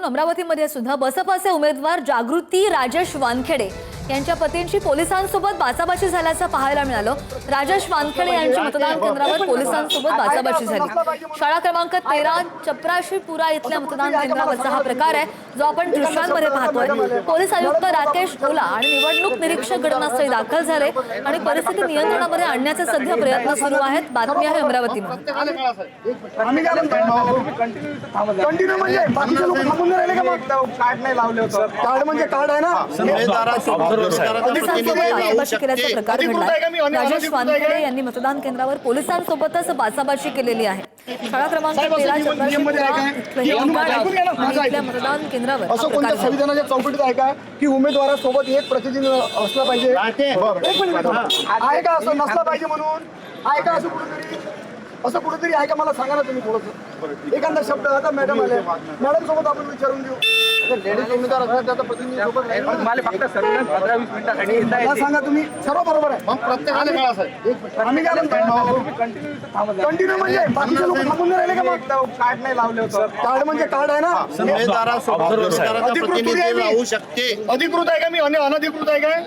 अमरावतीमध्ये सुद्धा बसपाचे उमेदवार जागृती राजेश वानखेडे यांच्या पतींची पोलिसांसोबत बाचाबाची झाल्याचं पाहायला मिळालं। राजेश वानखेडे यांच्या मतदान केंद्रावर पोलिसांसोबत बाचाबाची झाली। शाळा क्रमांक 13 चपराशीपुरा इथल्या मतदान केंद्रावरचा हा प्रकार आहे जो आपण दृश्यांमध्ये पाहतोय। पोलीस आयुक्त राकेश ओला आणि निवडणूक निरीक्षक घटनास्थळी दाखल झाले आणि परिस्थिती नियंत्रणामध्ये आणण्याचे सध्या प्रयत्न सुरू आहेत। बातमी आहे अमरावतीमध्ये। आम्ही काय म्हणतो कंटिन्यू म्हणजे बाकीचे लोक थांबून राहिले का? मग कार्ड नाही लावले होतं। कार्ड म्हणजे कार्ड आहे ना। राजेश वानखेडे यांनी मतदान केंद्रावर पोलिसांसोबतच बाचाबाची केलेली आहे। शाळा क्रमांक 13 चपराशीपुरा मतदान केंद्रावर असं कोणत्या संविधानाच्या चौकटीत आहे का की उमेदवारासोबत एक प्रतिनिधी असला पाहिजे? एक मिनिट आहे का? असं नसला पाहिजे म्हणून आहे का? असं कुठेतरी आहे का? मला सांगा ना तुम्ही थोडंसं एखादा शब्द। आता मॅडम आले, मॅडम सोबत आपण विचारून घेऊ। लेडीज उमेदवार असतात त्याचा प्रतिनिधी सोबत नाही। मला फक्त 15-20 मिनिटांसाठी सांगा तुम्ही। सर्व बरोबर आहे। आम्ही काय म्हणतो कंटिन्यू म्हणजे बाकीचे लोक थांबून राहिले का? मग कार्ड नाही लावले होतं। कार्ड म्हणजे कार्ड आहे ना। अधिकृत आहे का? मी अनधिकृत आहे काय?